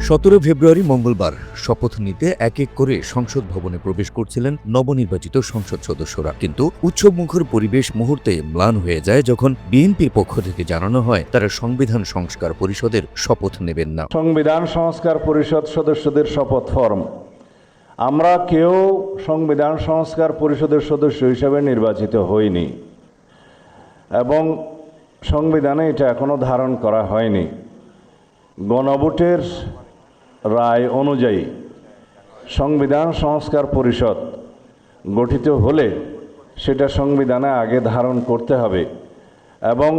17 ফেব্রুয়ারি মঙ্গলবার শপথ নিতে এক এক করে সংসদ ভবনে প্রবেশ করছিলেন নবনির্বাচিত সংসদ সদস্যরা, কিন্তু উৎসবমুখর পরিবেশ মুহূর্তে ম্লান হয়ে যায় যখন বিএনপির পক্ষ থেকে জানানো হয় তারা সংবিধান সংস্কার পরিষদের শপথ নেবেন না। সংবিধান সংস্কার পরিষদ সদস্যদের শপথ ফরম আমরা কেউ সংবিধান সংস্কার পরিষদের সদস্য হিসেবে নির্বাচিত হইনি এবং সংবিধানে এটা এখনো ধারণ করা হয়নি। গণভোটের রায় অনুযায়ী সংবিধান সংস্কার পরিষদ গঠিত হলে সেটা সংবিধানে আগে ধারণ করতে হবে এবং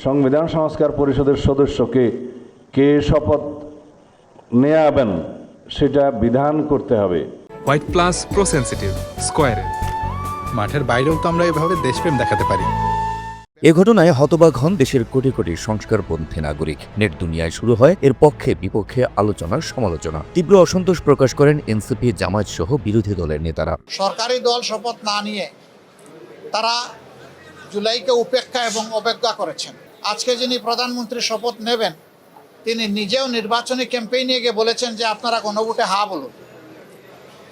সংবিধান সংস্কার পরিষদের সদস্যকে কে শপথ নেওয়াবেন সেটা বিধান করতে হবে। হোয়াইট প্লাস প্রো সেনসিটিভ স্কয়ারে মাঠের বাইরেও তো আমরা এভাবে দেশপ্রেম দেখাতে পারি। এ ঘটনায় হতবাক হন দেশের কোটি কোটি সংস্কারপন্থী নাগরিক। নেট দুনিয়ায় শুরু হয় এর পক্ষে বিপক্ষে আলোচনার সমালোচনা। তীব্র অসন্তোষ প্রকাশ করেন এনসিপি, জামায়াত সহ বিরোধী দলের নেতারা। সরকারি দল শপথ না নিয়ে তারা জুলাইকে উপেক্ষা এবং অবজ্ঞা করেছেন। আজকে যিনি প্রধানমন্ত্রী শপথ নেবেন তিনি নিজেও নির্বাচনী ক্যাম্পেইনে গিয়ে বলেছেন যে আপনারা গণভোটে হা বলুন।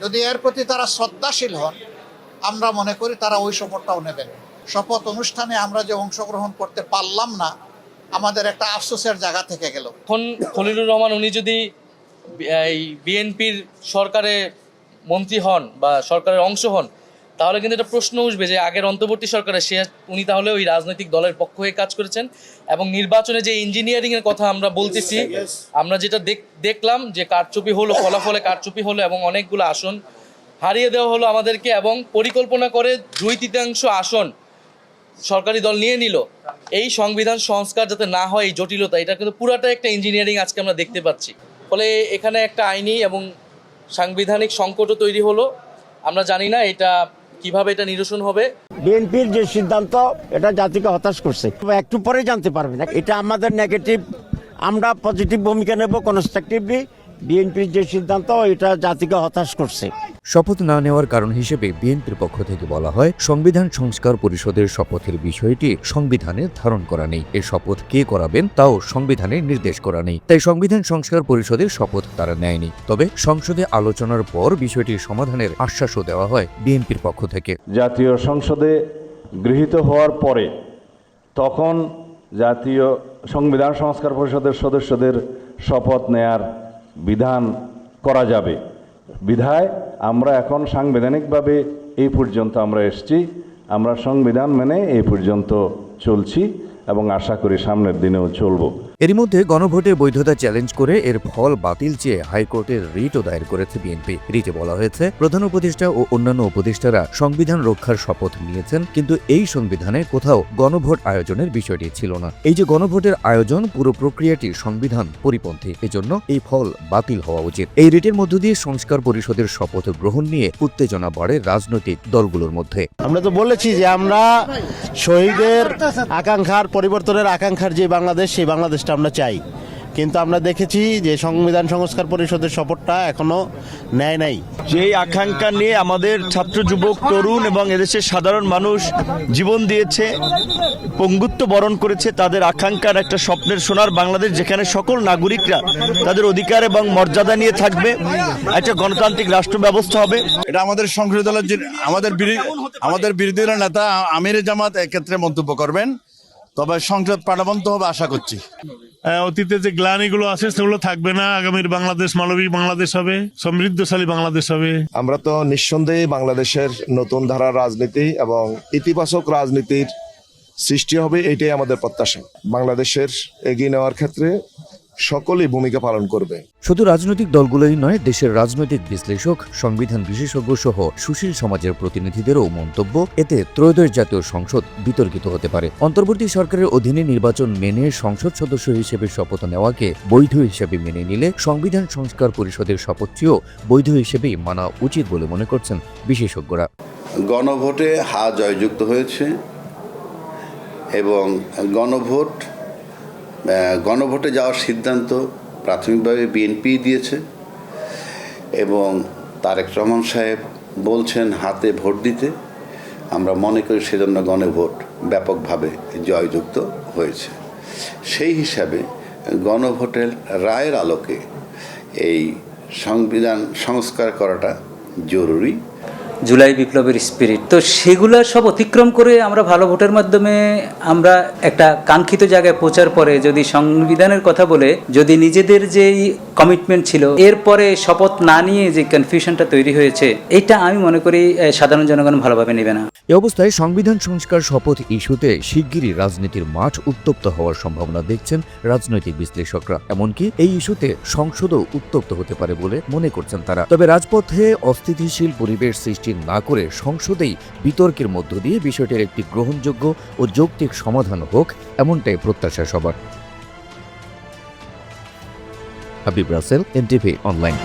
যদি এর প্রতি তারা শ্রদ্ধাশীল হন আমরা মনে করি তারা ওই শপথটাও নেবেন। শপথ অনুষ্ঠানে আমরা যে অংশগ্রহণ করতে পারলাম না আমাদের একটা আফসোসের জায়গা থেকে গেল। এখন খলিলুর রহমান উনি যদি এই বিএনপির সরকারে মন্ত্রী হন বা সরকারের অংশ হন তাহলে কিন্তু একটা প্রশ্ন উঠবে যে আগের অন্তর্বর্তী সরকারে উনি তাহলে ওই রাজনৈতিক দলের পক্ষ হয়ে কাজ করেছেন এবং নির্বাচনে যে ইঞ্জিনিয়ারিংয়ের কথা আমরা বলতেছি, আমরা যেটা দেখলাম যে কারচুপি হলো, ফলাফলে কারচুপি হলো এবং অনেকগুলো আসন হারিয়ে দেওয়া হলো আমাদেরকে এবং পরিকল্পনা করে 2/3 আসন সরকারি দল নিয়ে নিল। এই সংবিধান সংস্কার যাতে না হয় এই জটিলতা, এটা কিন্তু পুরাটা একটা ইঞ্জিনিয়ারিং আজকে আমরা দেখতে পাচ্ছি। ফলে এখানে একটা আইনি এবং সাংবিধানিক সংকটও তৈরি হলো। আমরা জানি না এটা কিভাবে এটা নিরসন হবে। বিএনপির যে সিদ্ধান্ত এটা জাতিকে হতাশ করছে, একটু পরে জানতে পারবে না। এটা আমাদের নেগেটিভ, আমরা পজিটিভ ভূমিকা নেব কনস্ট্রাকটিভলি। বিএনপির যে সিদ্ধান্ত এটা জাতিকে হতাশ করছে। শপথ না নেওয়ার কারণ হিসেবে বিএনপির পক্ষ থেকে বলা হয় সংবিধান সংস্কার পরিষদের শপথের বিষয়টি সংবিধানে ধারণ করা নেই। এ শপথ কে করাবেন তাও সংবিধানে নির্দেশ করা নেই, তাই সংবিধান সংস্কার পরিষদের শপথ তারা নেয়নি। তবে সংসদে আলোচনার পর বিষয়টির সমাধানের আশ্বাসও দেওয়া হয় বিএনপির পক্ষ থেকে। জাতীয় সংসদে গৃহীত হওয়ার পরে তখন জাতীয় সংবিধান সংস্কার পরিষদের সদস্যদের শপথ নেয়ার বিধান করা যাবে। বিধায় আমরা এখন সাংবিধানিকভাবে এই পর্যন্ত আমরা এসেছি, আমরা সংবিধান মেনে এই পর্যন্ত চলছি এবং আশা করি সামনের দিনেও চলব। এরই মধ্যে গণভোটের বৈধতা চ্যালেঞ্জ করে এর ফল বাতিল চেয়ে হাইকোর্টের রিটও দায়ের করেছে বিএনপি। রিটে বলা হয়েছে প্রধান উপদেষ্টা ও অন্যান্য উপদেষ্টারা সংবিধান রক্ষার শপথ নিয়েছেন, কিন্তু এই সংবিধানে কোথাও গণভোট আয়োজনের বিষয়টি ছিল না। এই যে গণভোটের আয়োজন, পুরো প্রক্রিয়াটি সংবিধান পরিপন্থী, এজন্য এই ফল বাতিল হওয়া উচিত। এই রিটের মধ্য দিয়ে সংস্কার পরিষদের শপথ গ্রহণ নিয়ে উত্তেজনা বাড়ে রাজনৈতিক দলগুলোর মধ্যে। আমরা তো বলেছি যে আমরা শহীদের আকাঙ্ক্ষার, পরিবর্তনের আকাঙ্ক্ষার যে বাংলাদেশ, সেই বাংলাদেশটা আমরা চাই, কিন্তু আমরা দেখেছি যে সংবিধান সংস্কার পরিষদের শপথটা এখনো নেয় নাই। যেই আকাঙ্ক্ষা নিয়ে আমাদের ছাত্র, যুবক, তরুণ এবং এদেশের সাধারণ মানুষ জীবন দিয়েছে, পঙ্গুত্ব বরণ করেছে, তাদের আকাঙ্ক্ষার একটা স্বপ্নের সোনার বাংলাদেশ যেখানে সকল নাগরিকরা তাদের অধিকার এবং মর্যাদা নিয়ে থাকবে, একটা গণতান্ত্রিক রাষ্ট্র ব্যবস্থা হবে। এটা আমাদের সংসদীয় দলের আমাদের বিরোধী দলের নেতা আমির জামাত এক্ষেত্রে মন্তব্য করবেন, তবে সংসদ প্রাণবন্ত হবে আশা করছি। অতীতে যে গ্লানিগুলো আছে সেগুলো থাকবে না। আগামীর বাংলাদেশ মানবিক বাংলাদেশ হবে, সমৃদ্ধশালী বাংলাদেশ হবে। আমরা তো নিঃসন্দেহে বাংলাদেশের নতুন ধারার রাজনীতি এবং ইতিবাচক রাজনীতির সৃষ্টি হবে, এটাই আমাদের প্রত্যাশা। বাংলাদেশের এগিয়ে নেওয়ার ক্ষেত্রে সকলেই ভূমিকা পালন করবে। শুধু রাজনৈতিক দলগুলোই নয়, দেশের রাজনৈতিক বিশ্লেষক, সংবিধান বিশেষজ্ঞ সহ সুশীল সমাজের প্রতিনিধিদেরও মন্তব্য, এতে ত্রয়োদশ জাতীয় সংসদ বিতর্কিত হতে পারে। অন্তর্বর্তী সরকারের অধীনে নির্বাচন মেনে সংসদ সদস্য হিসেবে শপথ নেওয়াকে বৈধ হিসেবে মেনে নিলে সংবিধান সংস্কার পরিষদের শপথটিও বৈধ হিসেবেই মানা উচিত বলে মনে করছেন বিশেষজ্ঞরা। গণভোটে হা জয়যুক্ত হয়েছে এবং গণভোটে যাওয়ার সিদ্ধান্ত প্রাথমিকভাবে বিএনপি দিয়েছে এবং তারেক রহমান সাহেব বলছেন হাতে ভোট দিতে। আমরা মনে করি সেজন্য গণভোট ব্যাপকভাবে জয়যুক্ত হয়েছে। সেই হিসাবে গণভোটের রায়ের আলোকে এই সংবিধান সংস্কার করাটা জরুরি। জুলাই বিপ্লবের স্পিরিট, তো সেগুলো সব অতিক্রম করে আমরা ভালো ভোটের মাধ্যমে আমরা একটা কাঙ্ক্ষিত জায়গায় পৌঁছার পরে যদি সংবিধানের কথা বলে যদি নিজেদের যেই কমিটমেন্ট ছিল এরপরে শপথ না নিয়ে যে কনফিউশনটা তৈরি হয়েছে, এটা আমি মনে করি সাধারণ জনগণ ভালোভাবে নেবে না। এ অবস্থায় সংবিধান সংস্কার শপথ ইস্যুতে শিগগিরই রাজনীতির মাঠ উত্তপ্ত হওয়ার সম্ভাবনা দেখছেন রাজনৈতিক বিশ্লেষকরা। এমনকি এই ইস্যুতে সংসদও উত্তপ্ত হতে পারে বলে মনে করছেন তারা। তবে রাজপথে অস্থিতিশীল পরিবেশ সৃষ্টি না করে সংসদেই বিতর্কের মধ্য দিয়ে বিষয়টির একটি গ্রহণযোগ্য ও যৌক্তিক সমাধান হোক, এমনটাই প্রত্যাশা সবার। Habib Rasel, NTV online.